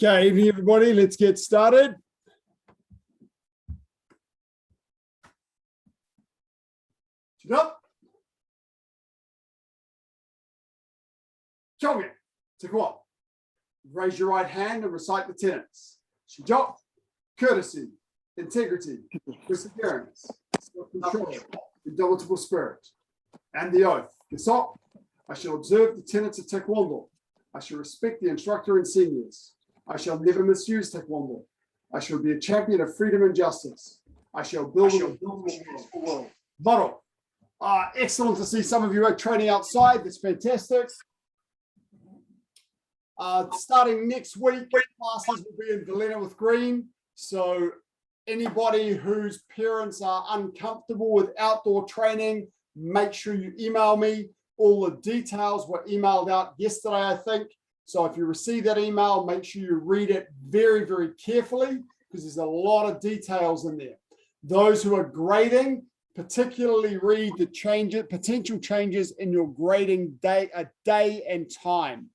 Okay, evening everybody, let's get started. Sit up. Choong-Moo, take one. Raise your right hand and recite the tenets. Shijok, courtesy, integrity, perseverance, self-control, indomitable spirit. And the oath. Gesok, I shall observe the tenets of Taekwondo. I shall respect the instructor and seniors. I shall never misuse Taekwondo. I shall be a champion of freedom and justice. I shall build a world. Bottle. Excellent to see some of you are training outside. That's fantastic. Starting next week, classes will be in Galena with Green. So anybody whose parents are uncomfortable with outdoor training, make sure you email me. All the details were emailed out yesterday, I think. So if you receive that email, make sure you read it very, very carefully because there's a lot of details in there. Those who are grading, particularly read the potential changes in your grading day and time.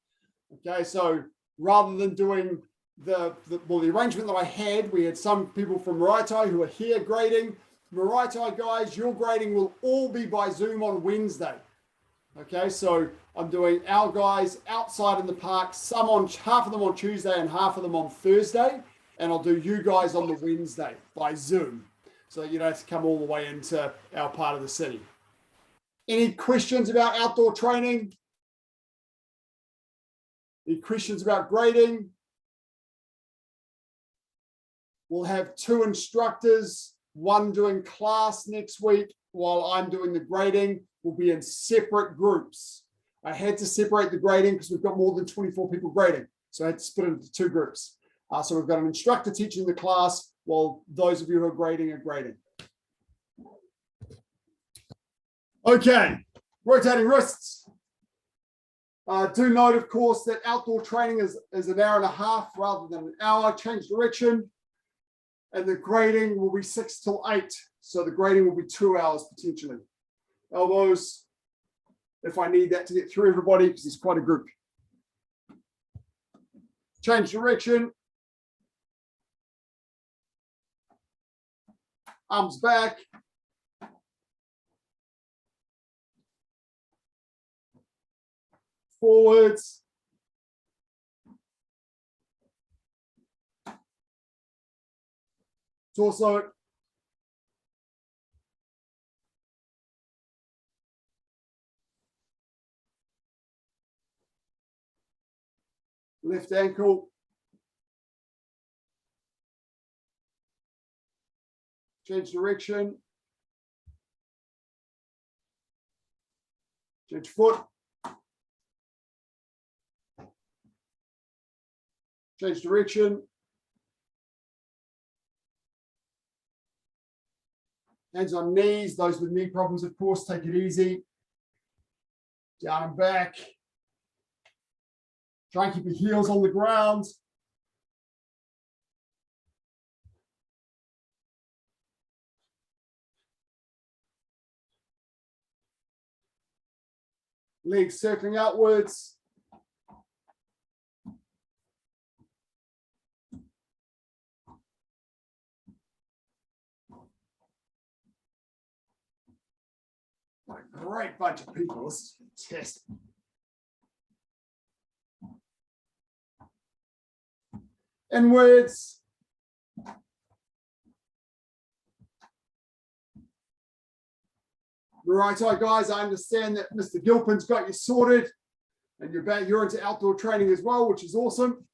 Okay, so rather than doing the arrangement that I had, we had some people from Muay Thai who are here grading. Muay Thai guys, your grading will all be by Zoom on Wednesday. Okay, so I'm doing our guys outside in the park, half of them on Tuesday and half of them on Thursday, and I'll do you guys on the Wednesday by Zoom, so you don't have to come all the way into our part of the city. Any questions about outdoor training? Any questions about grading? We'll have 2 instructors, one doing class next week while I'm doing the grading. We'll be in separate groups. I had to separate the grading because we've got more than 24 people grading. So I had to split it into 2 groups. So we've got an instructor teaching the class while those of you who are grading are grading. Okay, rotating wrists. Do note, of course, that outdoor training is an hour and a half rather than an hour. Change direction. And the grading will be 6 till 8. So the grading will be 2 hours potentially. Elbows, if I need that to get through everybody, because it's quite a group. Change direction. Arms back. Forwards. Torso. Left ankle. Change direction. Change foot. Change direction. Hands on knees. Those with knee problems, of course, take it easy. Down and back. Try and keep your heels on the ground. Legs circling outwards. What a great bunch of people. This is fantastic. Inwards. Right, guys, I understand that Mr. Gilpin's got you sorted and you're into outdoor training as well, which is awesome.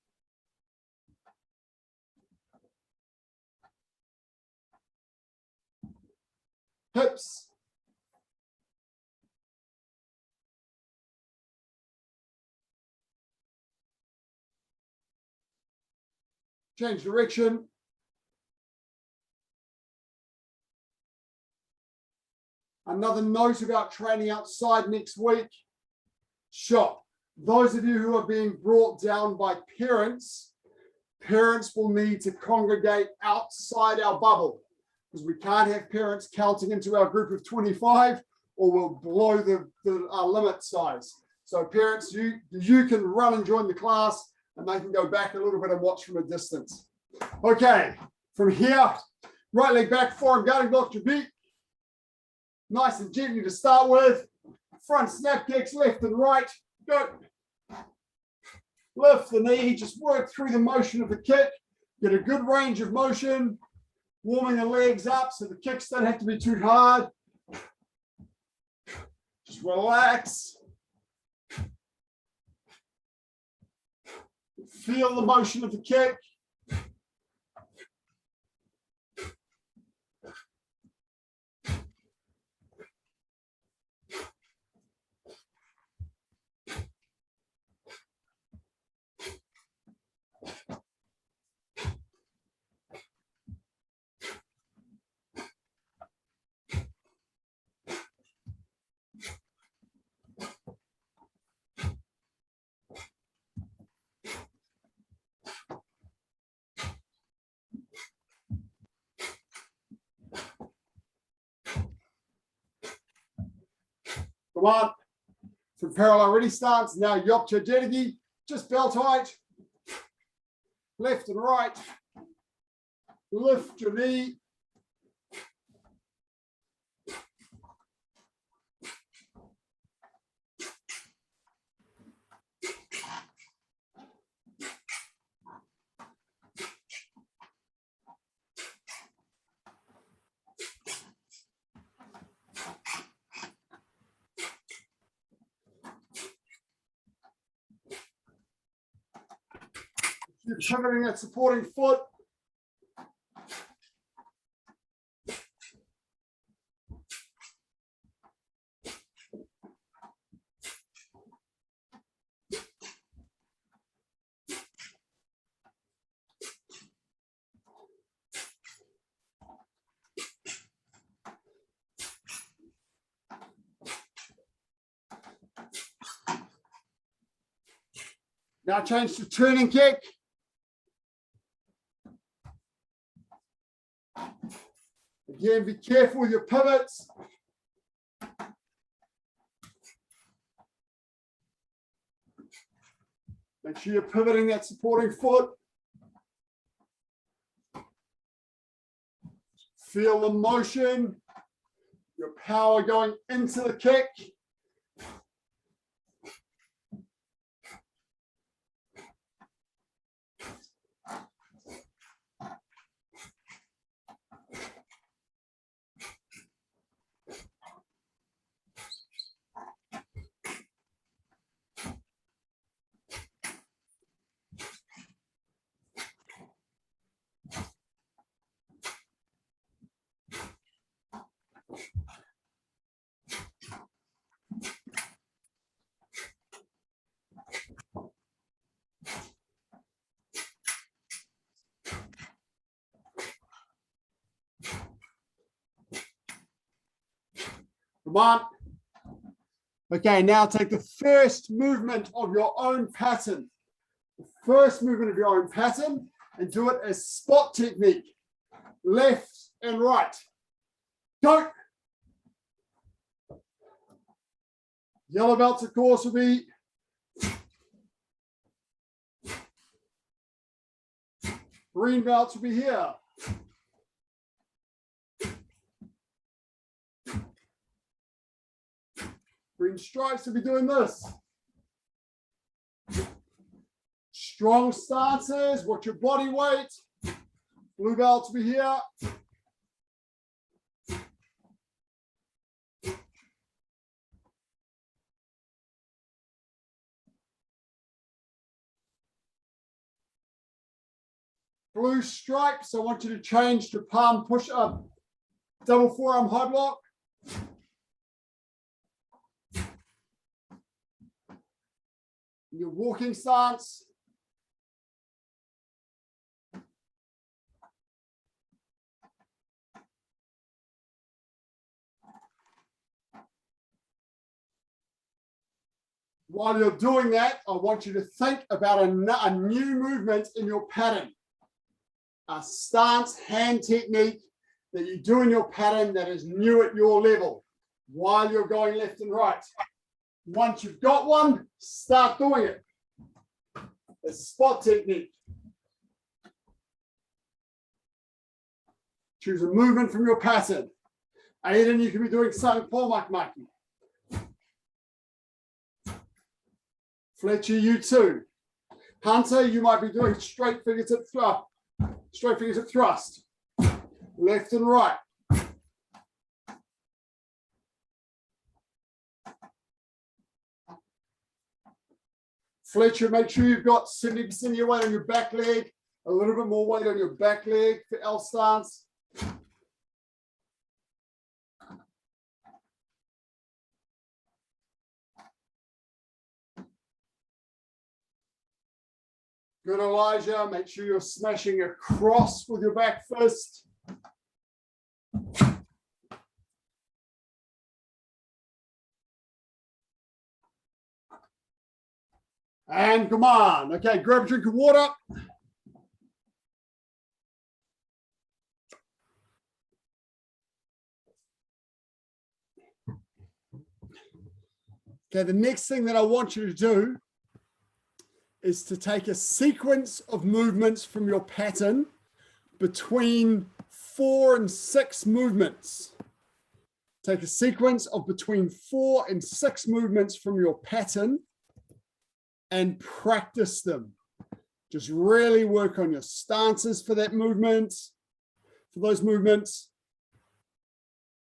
Hips. Change direction. Another note about training outside next week. Sure, those of you who are being brought down by parents will need to congregate outside our bubble because we can't have parents counting into our group of 25 or we'll blow the limit size. So parents, you can run and join the class. and they can go back a little bit and watch from a distance. Okay, from here, right leg back, forearm guarding block to beat. Nice and gently to start with. Front snap kicks, left and right. Go. Lift the knee, just work through the motion of the kick. Get a good range of motion. Warming the legs up so the kicks don't have to be too hard. Just relax. Feel the motion of the kick. Come on. From parallel ready stance. Now Yokcha Jedigi. Just belt height. Left and right. Lift your knee. You're pivoting that supporting foot. Now change to turning kick. Again, be careful with your pivots. Make sure you're pivoting that supporting foot. Feel the motion, your power going into the kick. Come on. Okay, now take the first movement of your own pattern. The first movement of your own pattern and do it as spot technique. Left and right. Go. Yellow belts, of course, will be green belts will be here. Green stripes will be doing this. Strong stances, watch your body weight. Blue belts will be here. Blue stripes, I want you to change to palm push up, double forearm high block. Your walking stance. While you're doing that, I want you to think about a new movement in your pattern. A stance hand technique that you do in your pattern that is new at your level while you're going left and right. Once you've got one, start doing it. a spot technique. Choose a movement from your pattern. Aiden, you can be doing something Maki. Fletcher, you too. Hunter, you might be doing straight fingertip thrust. Straight fingertip thrust. Left and right. Fletcher, make sure you've got 70% of your weight on your back leg, a little bit more weight on your back leg for L stance. Good, Elijah. Make sure you're smashing across with your back fist. And come on. Okay, grab a drink of water. Okay, the next thing that I want you to do is to take a sequence of movements from your pattern between 4 and 6 movements. Take a sequence of between 4 and 6 movements from your pattern and practice them. Just really work on your stances for that movement, for those movements.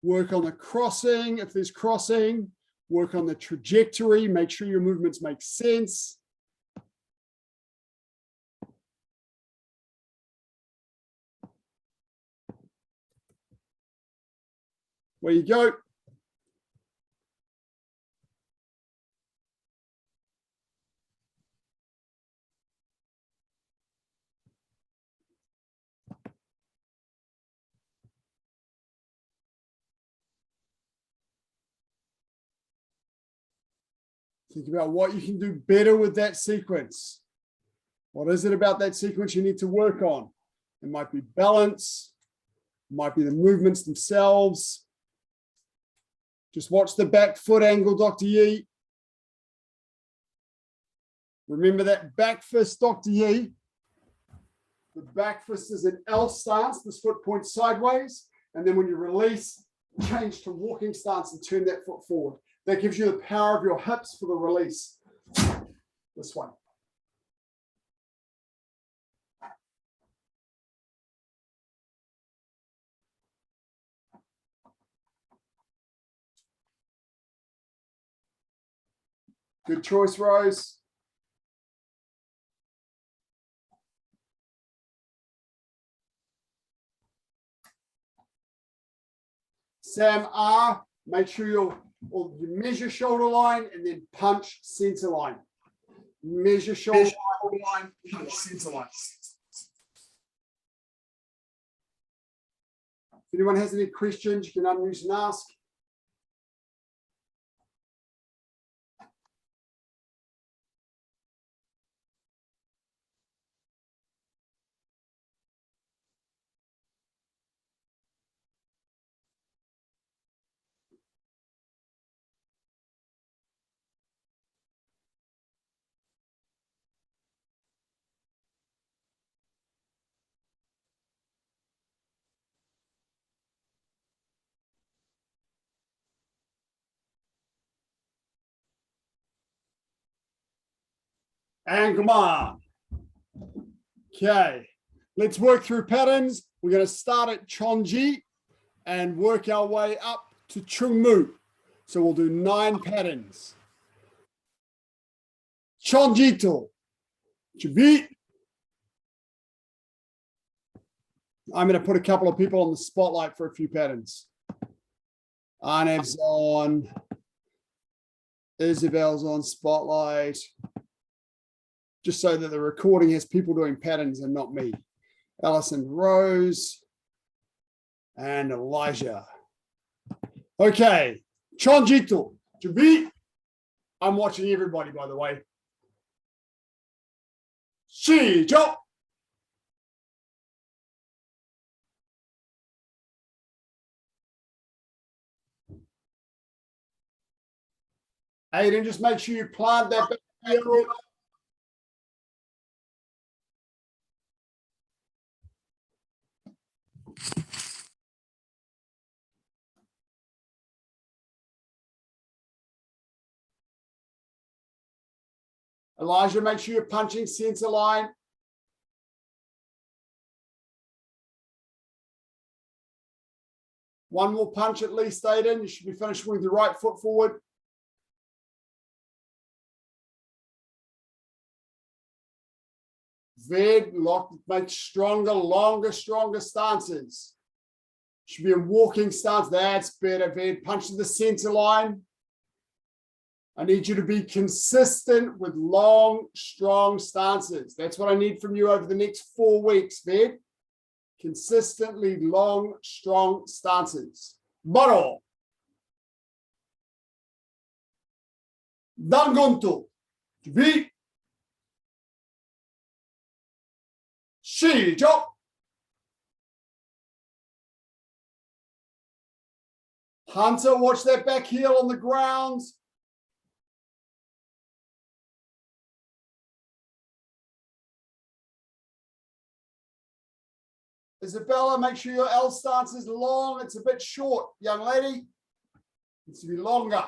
Work on the crossing, if there's crossing. Work on the trajectory. Make sure your movements make sense. Where you go. Think about what you can do better with that sequence. What is it about that sequence you need to work on? It might be balance. It might be the movements themselves. Just watch the back foot angle, Dr. Yi. Remember that back fist, Dr. Yi. The back fist is an L stance. This foot points sideways. And then when you release, change to walking stance and turn that foot forward. That gives you the power of your hips for the release. This one. Good choice, Rose. Sam R, make sure you measure shoulder line and then punch center line. Measure shoulder line, punch center line. If anyone has any questions, you can unmute and ask. And come on. Okay, let's work through patterns. We're going to start at Chon-Ji and work our way up to Choong-Moo. So we'll do 9 patterns. Chon-Ji to Chabi. I'm going to put a couple of people on the spotlight for a few patterns. Arnav's on. Isabel's on spotlight. Just so that the recording has people doing patterns and not me. Alison Rose and Elijah. Okay, Chon-Ji to Chabi. I'm watching everybody, by the way. 시작. Aiden, just make sure you plant that back heel. Elijah, make sure you're punching center line. One more punch at least, Aiden. You should be finishing with your right foot forward. Ved, lock, make stronger, longer, stronger stances. Should be a walking stance. That's better, Ved. Punch to the center line. I need you to be consistent with long, strong stances. That's what I need from you over the next 4 weeks, Ved. Consistently long, strong stances. Baro. Dangonto. Be. 시작. Hunter, watch that back heel on the ground. Isabella, make sure your L stance is long. It's a bit short, young lady. It needs to be longer.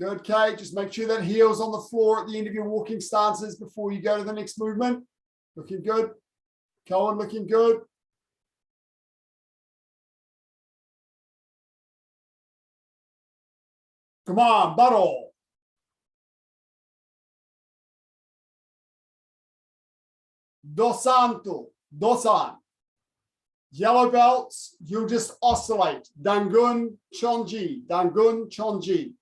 Good, Kate. Just make sure that heel's on the floor at the end of your walking stances before you go to the next movement. Looking good. Cohen looking good. Come on, Baro. Dosanto. Dosan. Yellow belts, you'll just oscillate. Dangun, Chon-Ji. Dangun, Chon-Ji.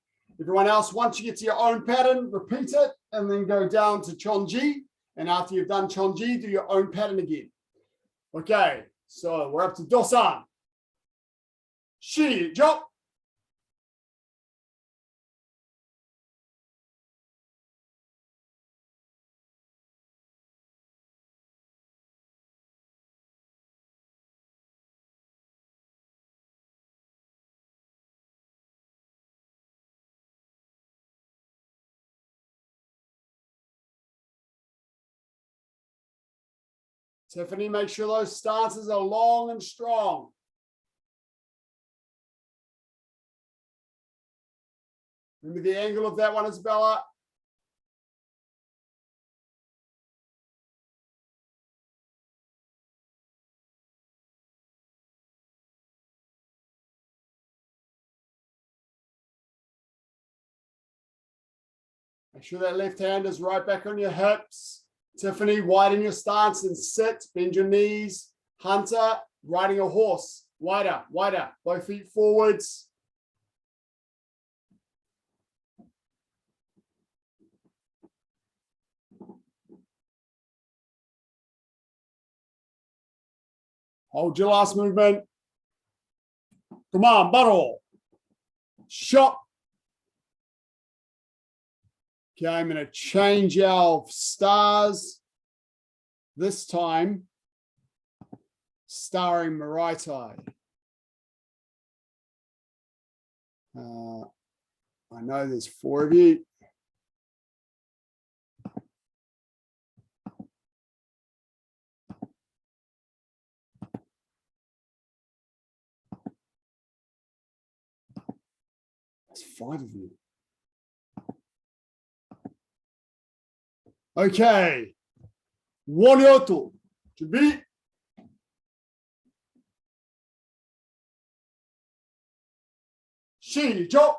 Everyone else, once you get to your own pattern, repeat it and then go down to Chon-Ji. And after you've done Chon-Ji, do your own pattern again. Okay, so we're up to Dosan. 시작. Tiffany, make sure those stances are long and strong. Remember the angle of that one, Isabella. Make sure that left hand is right back on your hips. Tiffany, widen your stance and sit. Bend your knees. Hunter, riding a horse. Wider, wider. Both feet forwards. Hold your last movement. Come on, Baro. Shot. Okay, I'm going to change our stars. This time, starring Maraitai. I know there's 4 of you. There's 5 of you. Okay. Wanyoto. To be. 시작.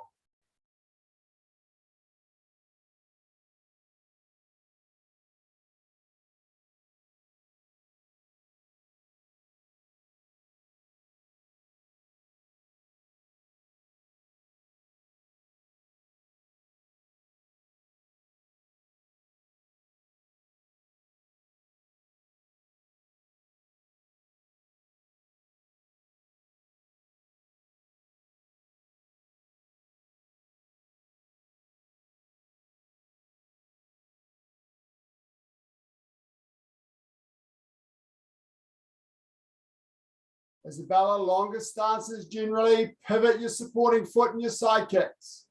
Isabella, longer stances generally. Pivot your supporting foot and your side kicks.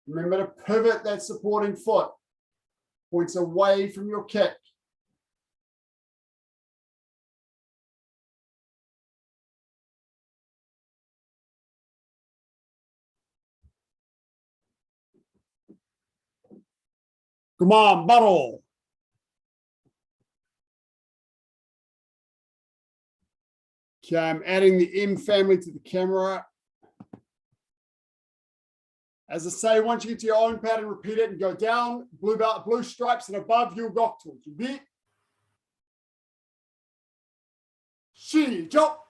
Remember to pivot that supporting foot. Points away from your kick. Come on, battle. Okay, I'm adding the M family to the camera. As I say, once you get to your own pattern, repeat it and go down. Blue belt, blue stripes and above, you'll go to it. 시작.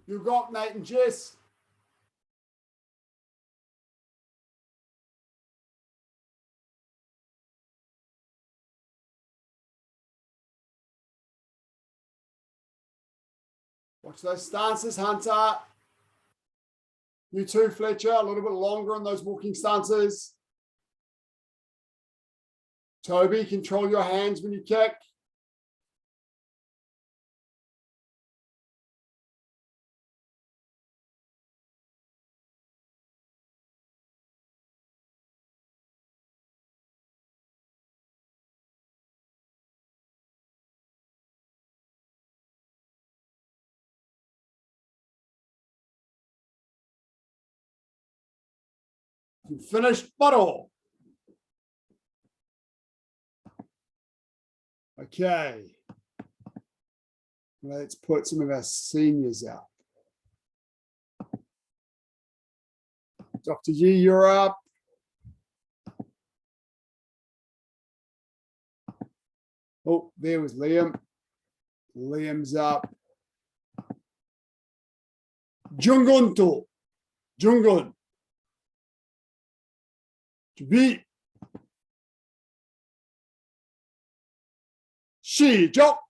You got Nate and Jess. Watch those stances, Hunter. You too, Fletcher. A little bit longer on those walking stances. Toby, control your hands when you kick. You finished battle. Okay. Let's put some of our seniors out. Dr. Yi, you're up. Oh, there was Liam. Liam's up. Jungun to. Jungun. 준비. 시작.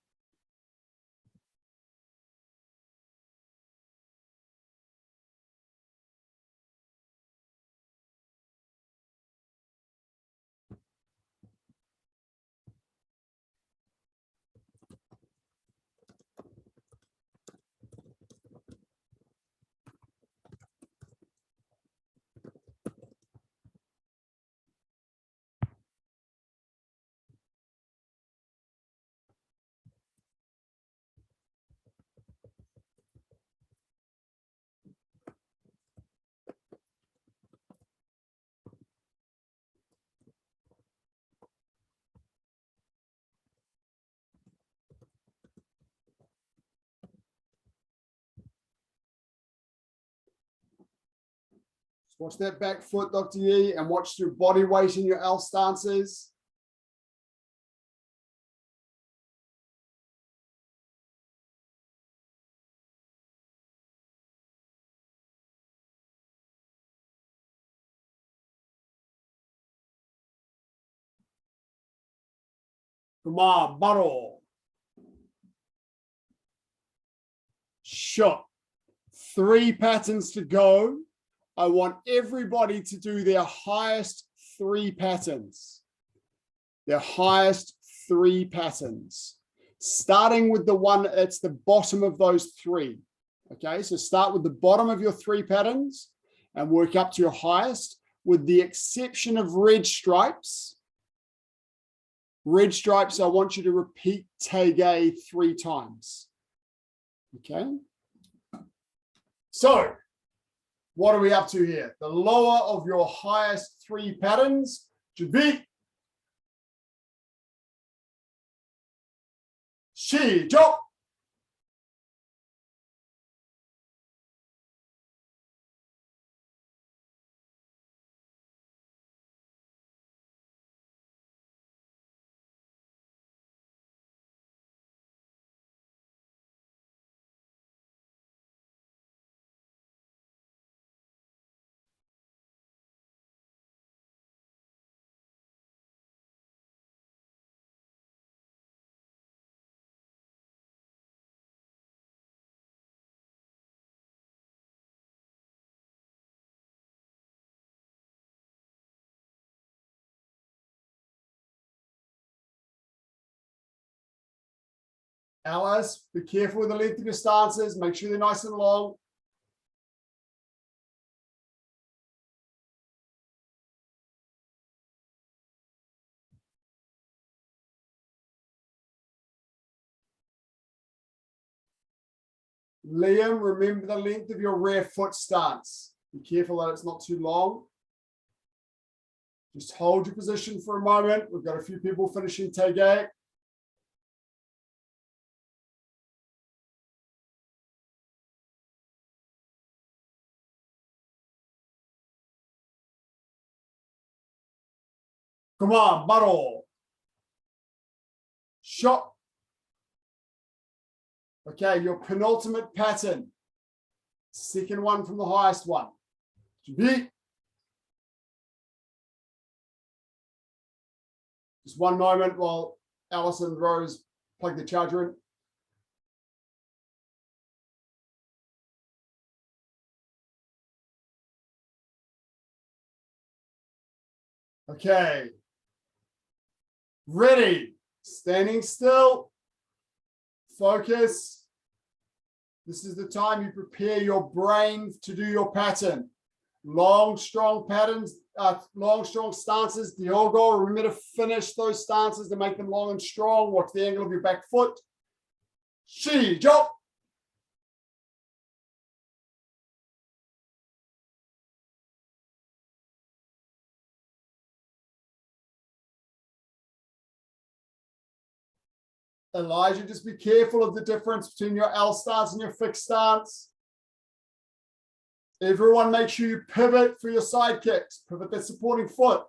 Watch that back foot, Dr. Yi, and watch your body weight in your L stances. Come on, battle. Shot. 3 patterns to go. I want everybody to do their highest 3 patterns. Their highest 3 patterns. Starting with the one that's the bottom of those 3. Okay, so start with the bottom of your 3 patterns and work up to your highest, with the exception of red stripes. Red stripes, I want you to repeat Tege 3 times. Okay. So, what are we up to here? The lower of your highest 3 patterns should be 시작. Alice, be careful with the length of your stances. Make sure they're nice and long. Liam, remember the length of your rear foot stance. Be careful that it's not too long. Just hold your position for a moment. We've got a few people finishing take 8. Come on, muddle. Shot. Okay, your penultimate pattern. Second one from the highest one. Just one moment while Alice and Rose plug the charger in. Okay. Ready. Standing still. Focus. This is the time you prepare your brain to do your pattern. Long, strong patterns, long, strong stances. The whole goal, remember to finish those stances to make them long and strong. Watch the angle of your back foot. Shi, jump. Elijah, just be careful of the difference between your L stance and your fixed stance. Everyone, make sure you pivot for your side kicks. Pivot that supporting foot.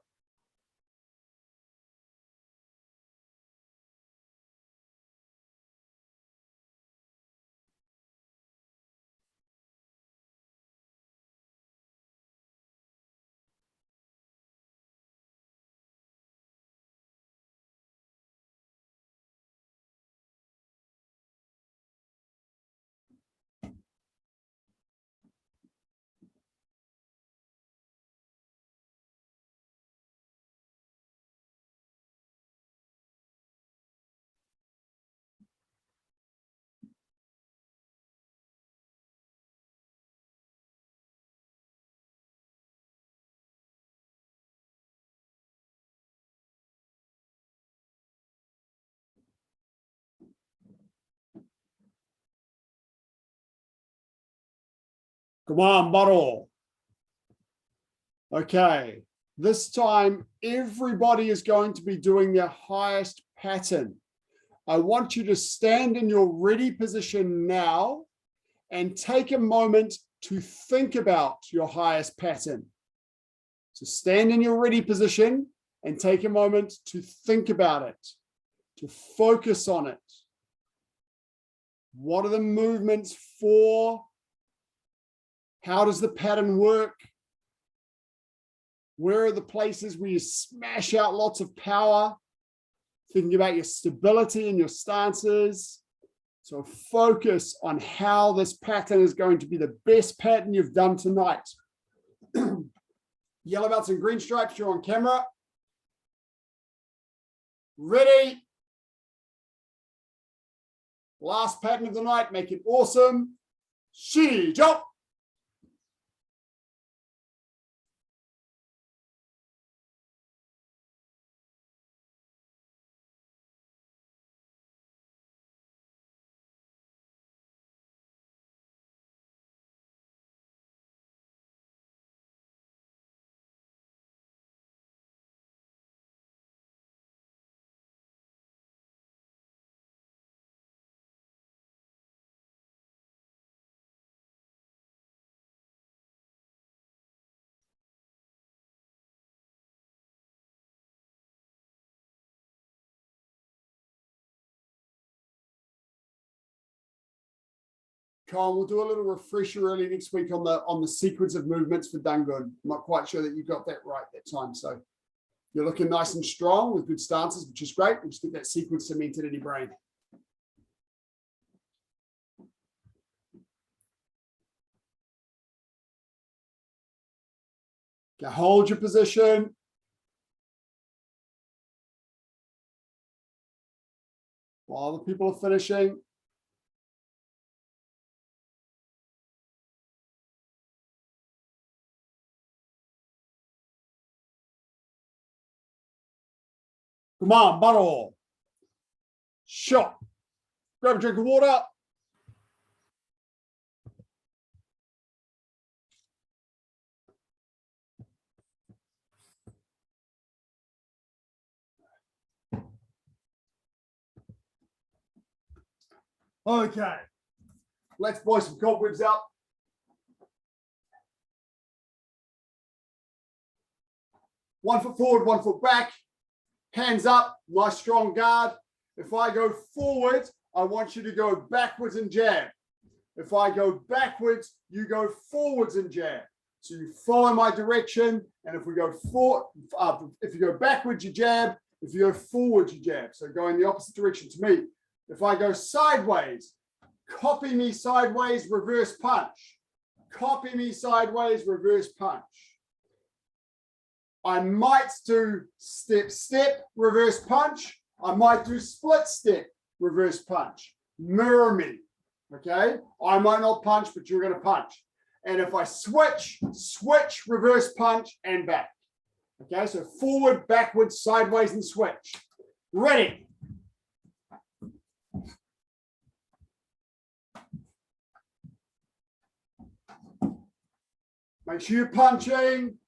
Come on, bottle. Okay, this time everybody is going to be doing their highest pattern. I want you to stand in your ready position now and take a moment to think about your highest pattern. So stand in your ready position and take a moment to think about it, to focus on it. What are the movements for? How does the pattern work? Where are the places where you smash out lots of power? Thinking about your stability and your stances. So focus on how this pattern is going to be the best pattern you've done tonight. Yellow belts and green stripes, you're on camera. Ready. Last pattern of the night, make it awesome. Shi, jump. Colin, we'll do a little refresher early next week on the sequence of movements for Dangun. I'm not quite sure that you got that right that time. So you're looking nice and strong with good stances, which is great. We'll just get that sequence cemented in your brain. Okay, hold your position. While the people are finishing. Come on, Baro. Shot. Grab a drink of water. Okay. Let's blow some cobwebs out. One foot forward, one foot back. Hands up, nice strong guard. If I go forward, I want you to go backwards and jab. If I go backwards, you go forwards and jab. So you follow my direction, and if we go forward, if you go backwards, you jab. If you go forward, you jab. So go in the opposite direction to me. If I go sideways, copy me sideways, reverse punch. Copy me sideways, reverse punch. I might do step, step, reverse punch. I might do split step, reverse punch. Mirror me, okay? I might not punch, but you're gonna punch. And if I switch, switch, reverse punch, and back. Okay, so forward, backwards, sideways, and switch. Ready. Make sure you're punching.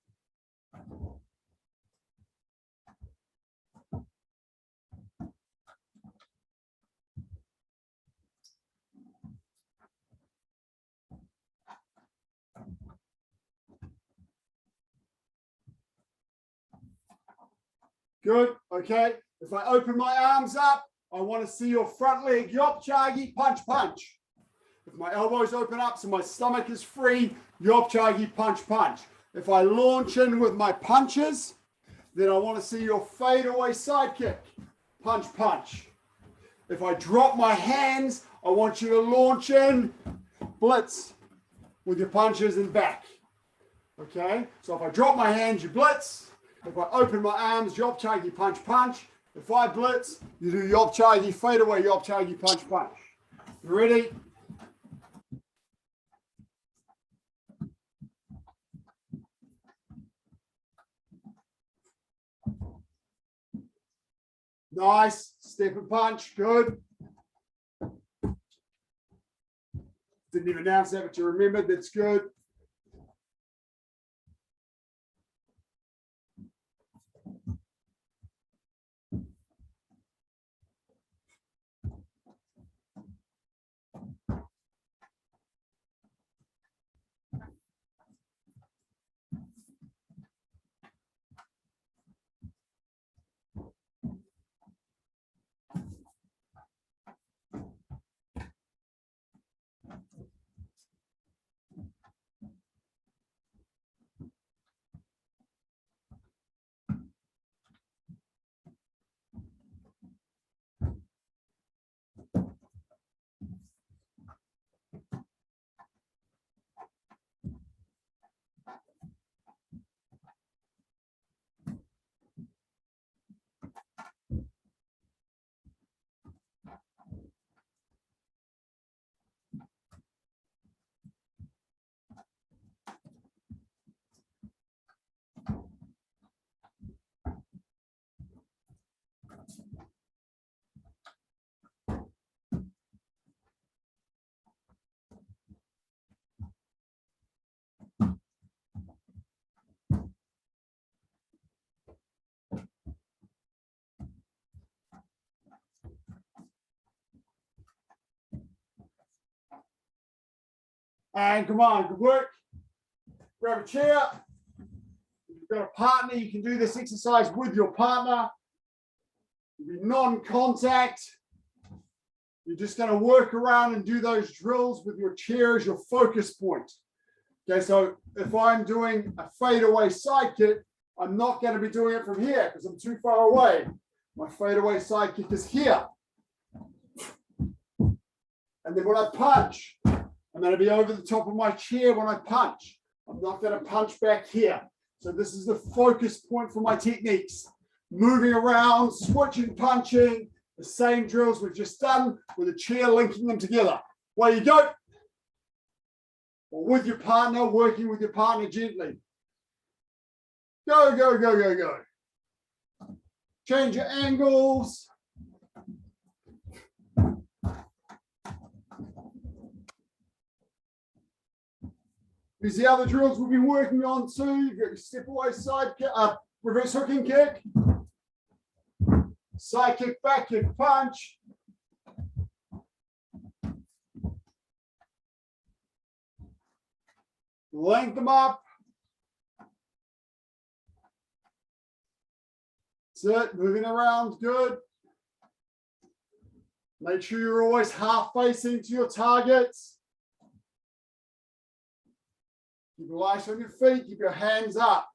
Good, okay. If I open my arms up, I want to see your front leg, yop, chagi, punch, punch. If my elbows open up so my stomach is free, yop, chagi, punch, punch. If I launch in with my punches, then I want to see your fadeaway side kick, punch, punch. If I drop my hands, I want you to launch in, blitz with your punches and back. Okay, so if I drop my hands, you blitz. If I open my arms, yop, chagi, punch, punch. If I blitz, you do yop, chagi, fade away, yop, chagi, punch, punch. You ready? Nice. Step and punch. Good. Didn't even announce that, but you remembered. That's good. And come on, good work. Grab a chair. If you've got a partner, you can do this exercise with your partner. It'll be non-contact. You're just going to work around and do those drills with your chair as your focus point. Okay, so if I'm doing a fadeaway side kick, I'm not going to be doing it from here because I'm too far away. My fadeaway side kick is here. And then when I punch, I'm going to be over the top of my chair when I punch. I'm not going to punch back here. So this is the focus point for my techniques. Moving around, switching, punching, the same drills we've just done with a chair linking them together. Away you go. Or with your partner, working with your partner gently. Go, go, go, go, go. Change your angles. Here's the other drills we'll be working on too. You've got your step away side kick, reverse hooking kick, side kick, back kick, punch. Length them up. That's it, moving around, good. Make sure you're always half facing to your targets. Keep your legs on your feet, keep your hands up.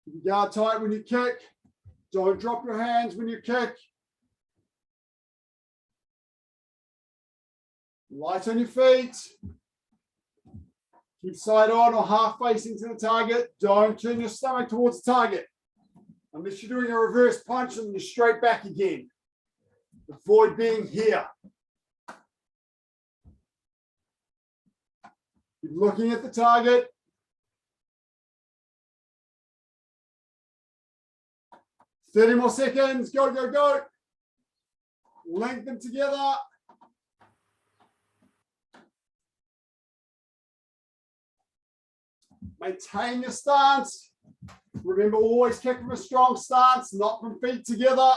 Keep your guard tight when you kick. Don't drop your hands when you kick. Light on your feet. Keep side on or half facing to the target. Don't turn your stomach towards the target. Unless you're doing a reverse punch and you're straight back again. Avoid being here. Keep looking at the target. Thirty more seconds. Go, go, go. Link them together. Maintain your stance. Remember, always kick from a strong stance, not from feet together.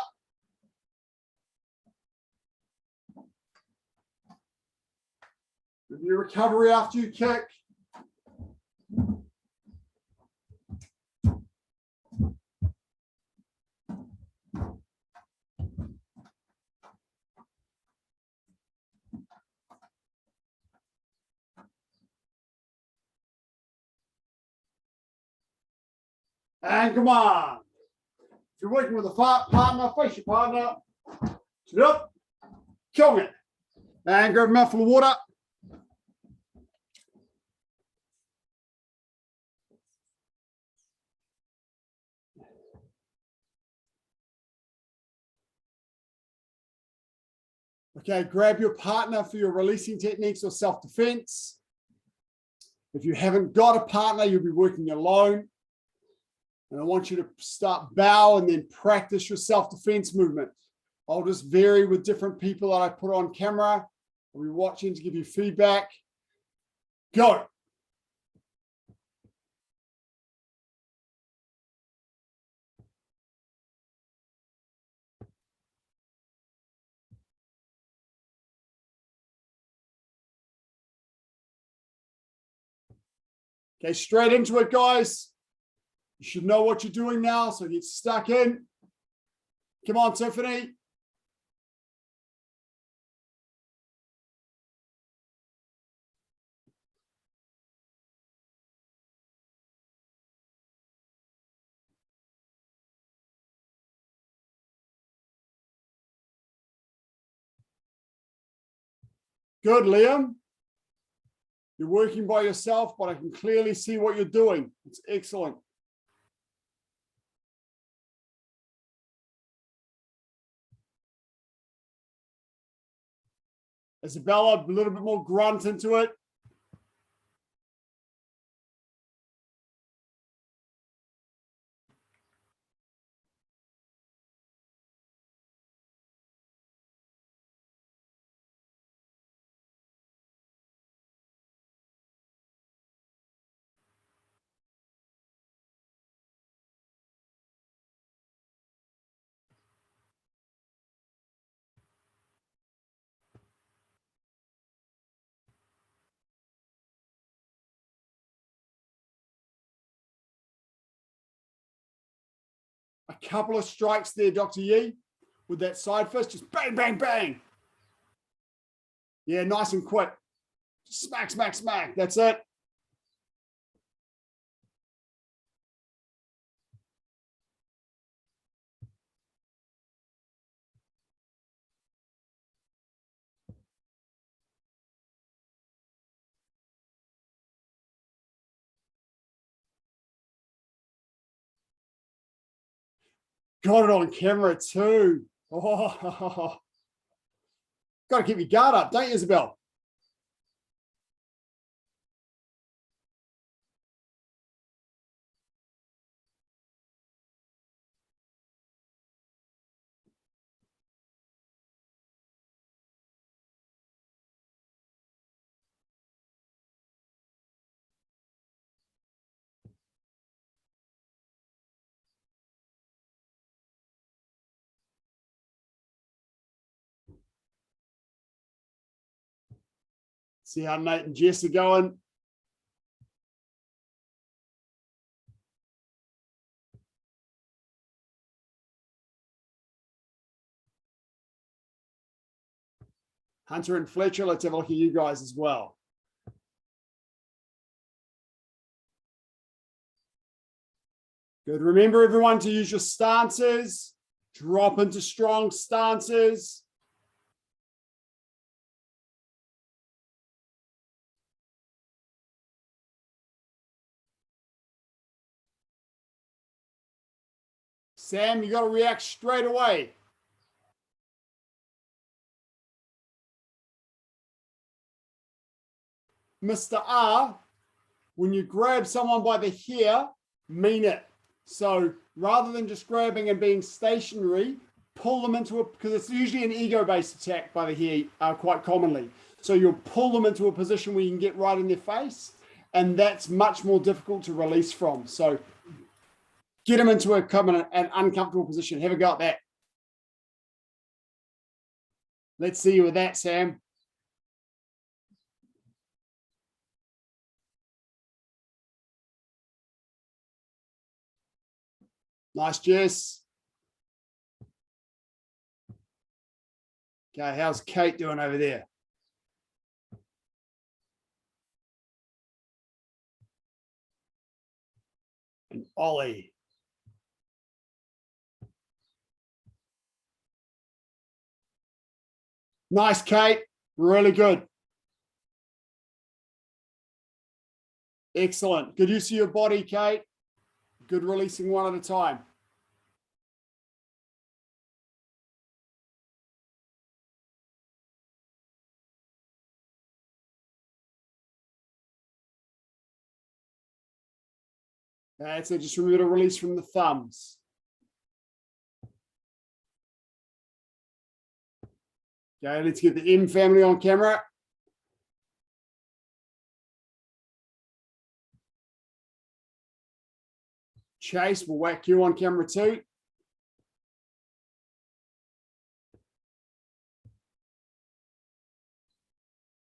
Your recovery after you kick. And come on. If you're working with a partner, face your partner. Sit up. Kill it. And grab a mouthful of water. Okay, grab your partner for your releasing techniques or self-defense. If you haven't got a partner, you'll be working alone. And I want you to start bow and then practice your self-defense movement. I'll just vary with different people that I put on camera. I'll be watching to give you feedback. Go. Okay, straight into it, guys. You should know what you're doing now, so get stuck in. Come on, Tiffany. Good, Liam. You're working by yourself, but I can clearly see what you're doing. It's excellent. Isabella, a little bit more grunt into it. A couple of strikes there, Dr. Yi, with that side fist. Just bang, bang, bang. Yeah, nice and quick. Smack, smack, smack. That's it. Got it on camera too. Oh, got to keep your guard up, don't you, Isabel? See how Nate and Jess are going. Hunter and Fletcher, let's have a look at you guys as well. Good. Remember, everyone, to use your stances. Drop into strong stances. Sam, you got to react straight away. Mr. R, when you grab someone by the hair, mean it. So rather than just grabbing and being stationary, pull them into a, because it's usually an ego-based attack by the hair quite commonly. So you'll pull them into a position where you can get right in their face, and that's much more difficult to release from. So get them into an uncomfortable position. Have a go at that. Let's see you with that, Sam. Nice, Jess. Okay, how's Kate doing over there? And Ollie. Nice, Kate. Really good. Excellent. Good use of your body, Kate. Good releasing one at a time. That's it. Just remember to release from the thumbs. Okay, let's get the M family on camera. Chase, we'll whack you on camera too.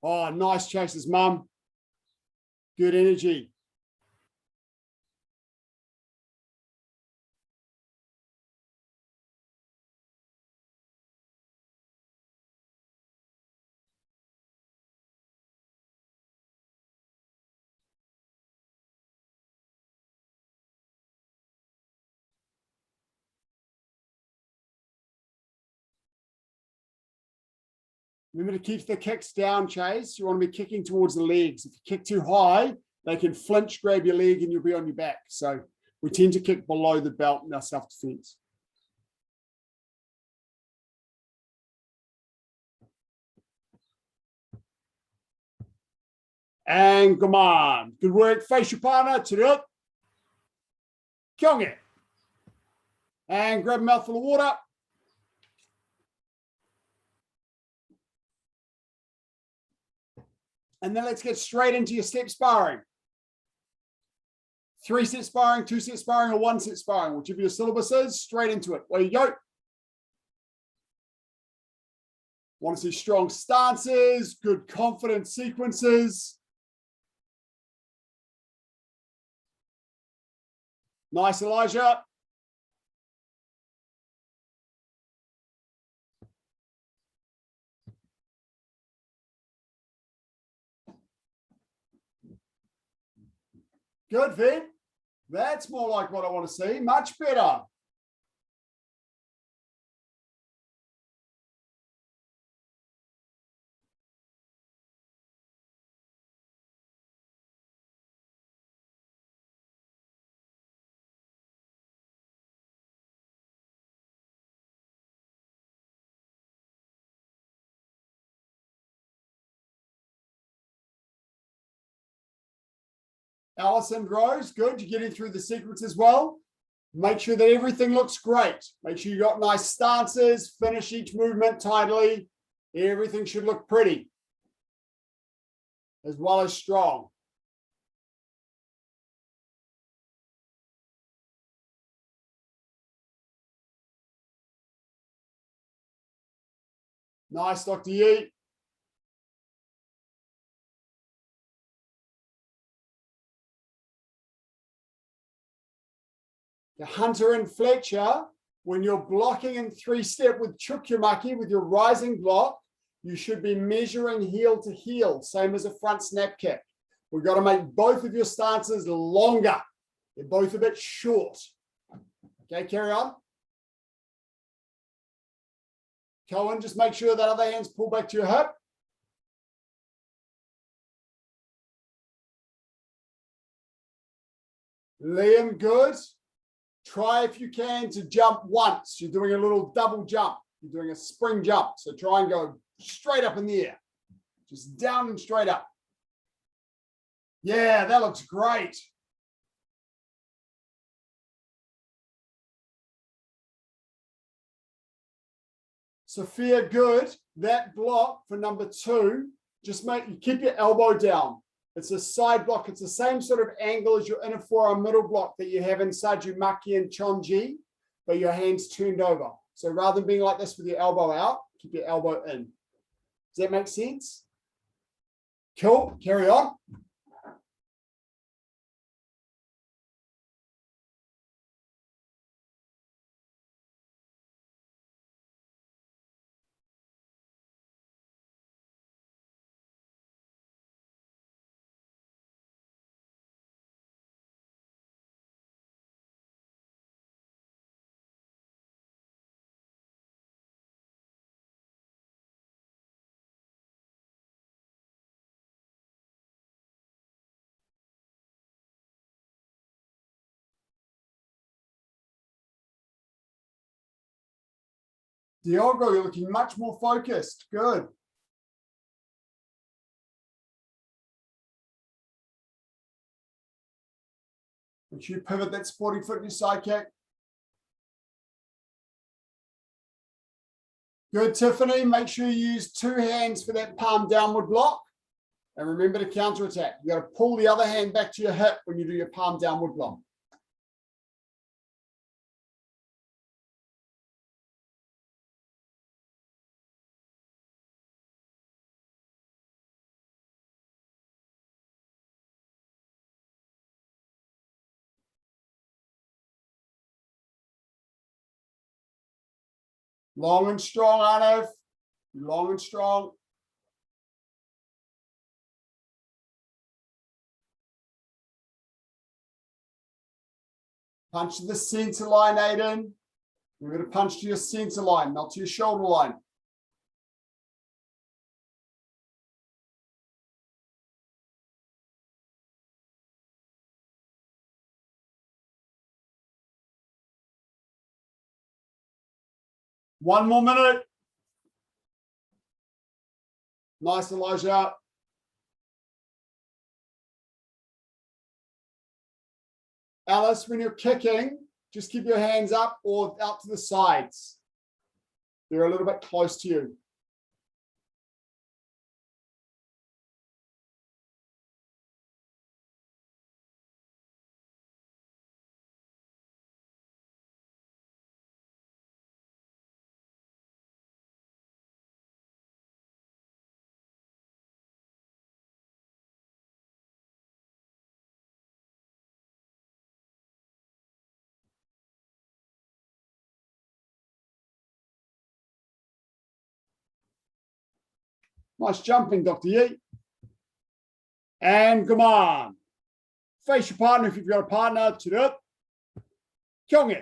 Oh, nice, Chase's mum. Good energy. Remember to keep the kicks down, Chase. You want to be kicking towards the legs. If you kick too high, they can flinch, grab your leg, and you'll be on your back. So we tend to kick below the belt in our self-defense. And come on. Good work. Face your partner. To the up. Kyung it. And grab a mouthful of water. And then let's get straight into your step sparring. 3-set sparring, 2-set sparring, or 1-set sparring. Whichever your syllabus is, straight into it. There you go. Want to see strong stances, good confident sequences. Nice, Elijah. Good, Vin. That's more like what I want to see. Much better. Allison Rose, good. You're getting through the sequence as well. Make sure that everything looks great. Make sure you got nice stances, finish each movement tidily. Everything should look pretty, as well as strong. Nice, Dr. Yi. The Hunter and Fletcher, when you're blocking in 3-step with Chukyamaki, with your rising block, you should be measuring heel to heel, same as a front snap kick. We've got to make both of your stances longer. They're both a bit short. Okay, carry on. Cohen, just make sure that other hand's pulled back to your hip. Liam, good. Try if you can to jump once. You're doing a little double jump. You're doing a spring jump. So try and go straight up in the air. Just down and straight up. Yeah, that looks great. Sophia, good. That block for number 2, just keep your elbow down. It's a side block. It's the same sort of angle as your inner forearm middle block that you have in Maki and Chon-Ji, but your hand's turned over. So rather than being like this with your elbow out, keep your elbow in. Does that make sense? Cool. Carry on. Diogo, you're looking much more focused. Good. Make sure you pivot that sporting foot in your side kick. Good, Tiffany. Make sure you use 2 hands for that palm downward block. And remember to counter attack. You got to pull the other hand back to your hip when you do your palm downward block. Long and strong, Arnav. Long and strong. Punch to the center line, Aiden. You're going to punch to your center line, not to your shoulder line. One more minute. Nice, Elijah. Alice, when you're kicking, just keep your hands up or out to the sides. They're a little bit close to you. Nice jumping, Dr. Yi. And come on. Face your partner if you've got a partner. Kyung-Moo.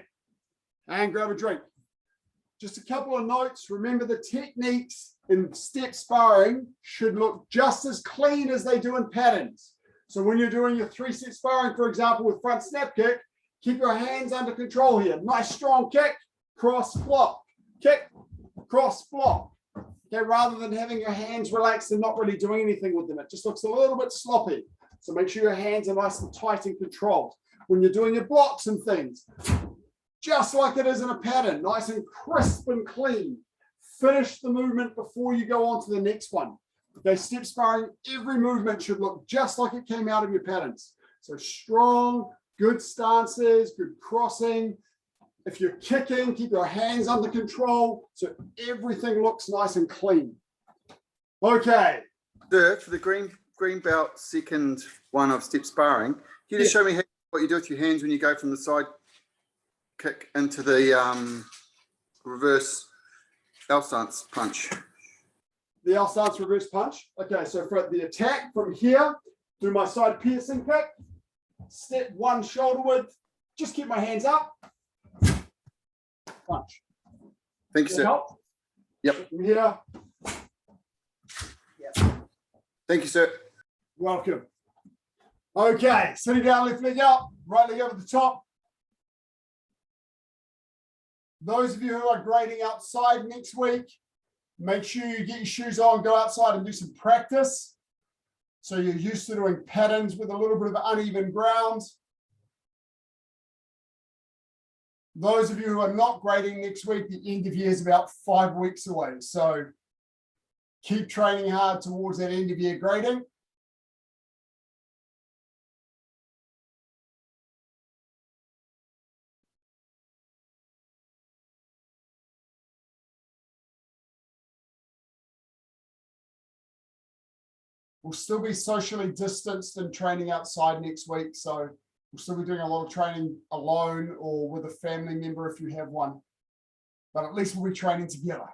And grab a drink. Just a couple of notes. Remember, the techniques in step sparring should look just as clean as they do in patterns. So when you're doing your 3-set sparring, for example, with front snap kick, keep your hands under control here. Nice strong kick, cross block, kick, cross block. Okay, rather than having your hands relaxed and not really doing anything with them. It just looks a little bit sloppy. So make sure your hands are nice and tight and controlled. When you're doing your blocks and things, just like it is in a pattern, nice and crisp and clean. Finish the movement before you go on to the next one. Okay, step sparring, every movement should look just like it came out of your patterns. So strong, good stances, good crossing. If you're kicking, keep your hands under control so everything looks nice and clean. Okay. Sir, for the green belt second one of step sparring, can you just show me what you do with your hands when you go from the side kick into the reverse L stance punch? The L stance reverse punch. Okay, so for the attack from here, do my side piercing kick, step one shoulder width, just keep my hands up, punch. Thank you, sir. Help? Yep. From here. Thank you, sir. Welcome. Okay, sitting down, left leg up, right leg over the top. Those of you who are grading outside next week, make sure you get your shoes on, go outside and do some practice. So you're used to doing patterns with a little bit of uneven ground. Those of you who are not grading next week, the end of year is about 5 weeks away. So keep training hard towards that end of year grading. We'll still be socially distanced and training outside next week. So we'll still be doing a lot of training alone or with a family member if you have one. But at least we'll be training together.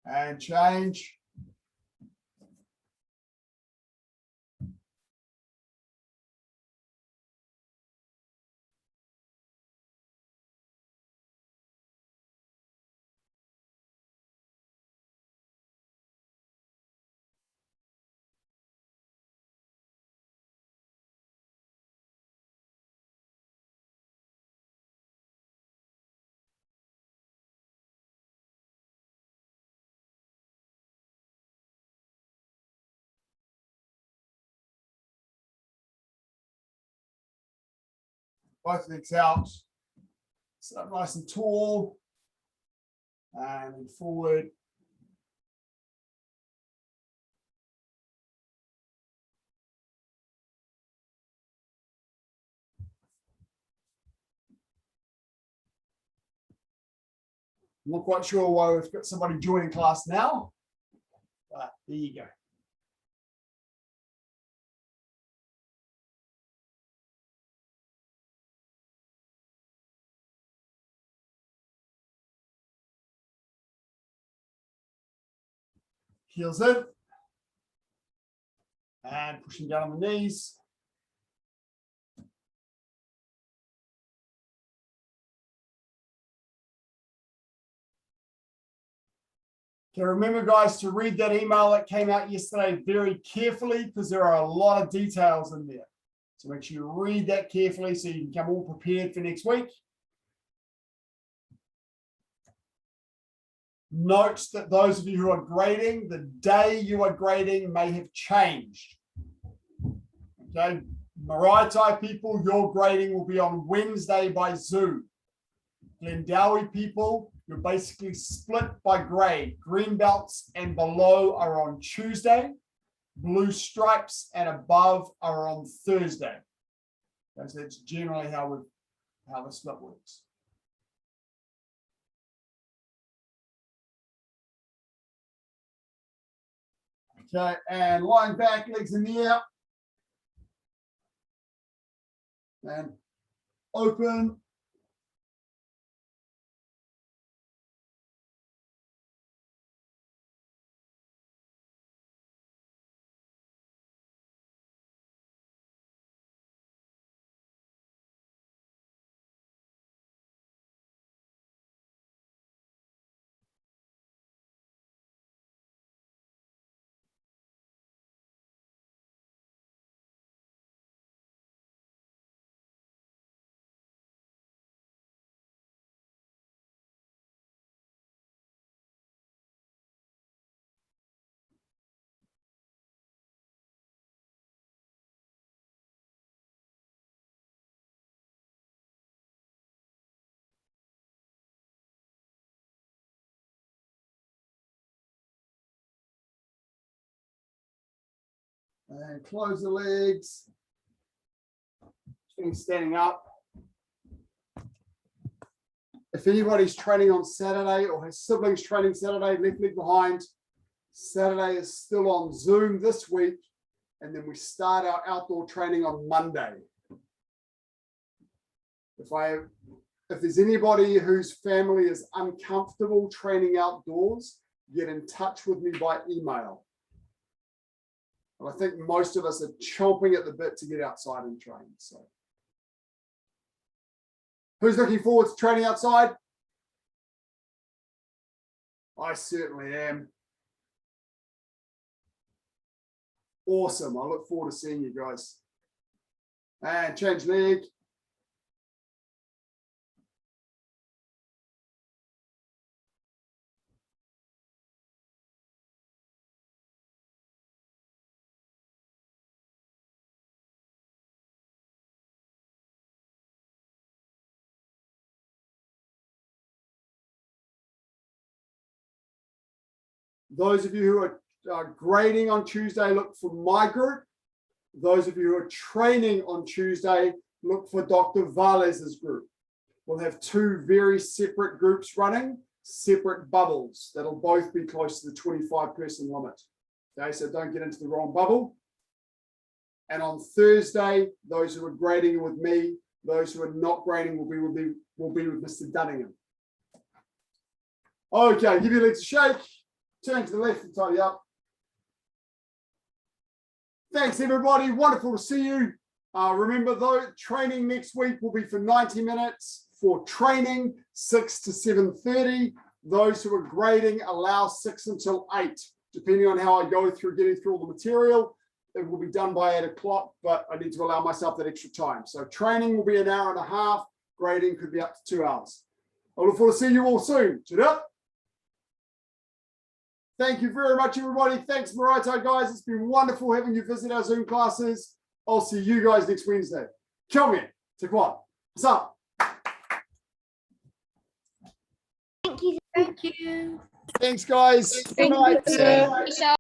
And change. Both legs out. Sit up nice and tall. And forward. I'm not quite sure why we've got somebody joining class now, but there you go. Heels in. And pushing down on the knees. Okay, remember guys to read that email that came out yesterday very carefully because there are a lot of details in there. So make sure you read that carefully so you can come all prepared for next week. Note that those of you who are grading, the day you are grading may have changed. Okay, Maraetai people, your grading will be on Wednesday by Zoom. Glendowie people, you're basically split by grade. Green belts and below are on Tuesday. Blue stripes and above are on Thursday. So that's generally how the split works. Okay, and lying back, legs in the air. And open. And close the legs. Standing up. If anybody's training on Saturday or has siblings training Saturday, left leg behind. Saturday is still on Zoom this week. And then we start our outdoor training on Monday. If there's anybody whose family is uncomfortable training outdoors, get in touch with me by email. And I think most of us are chomping at the bit to get outside and train. So, who's looking forward to training outside? I certainly am. Awesome. I look forward to seeing you guys. And change leg. Those of you who are grading on Tuesday, look for my group. Those of you who are training on Tuesday, look for Dr. Vales's group. We'll have two very separate groups running, separate bubbles. That'll both be close to the 25-person limit. Okay, so don't get into the wrong bubble. And on Thursday, those who are grading with me, those who are not grading will be with Mr. Dunningham. Okay, give your legs a shake. Turn to the left and tidy up. Thanks, everybody. Wonderful to see you. Remember, though, training next week will be for 90 minutes for training, 6 to 7:30. Those who are grading allow 6 until 8, depending on how I go through getting through all the material. It will be done by 8 o'clock, but I need to allow myself that extra time. So training will be an hour and a half. Grading could be up to 2 hours. I look forward to seeing you all soon. Ta-da! Thank you very much, everybody. Thanks, Maraito, guys. It's been wonderful having you visit our Zoom classes. I'll see you guys next Wednesday. Choong-Moo, te kwan. What's up? Thank you. Thank you. Thanks, guys. Thank Good night. you.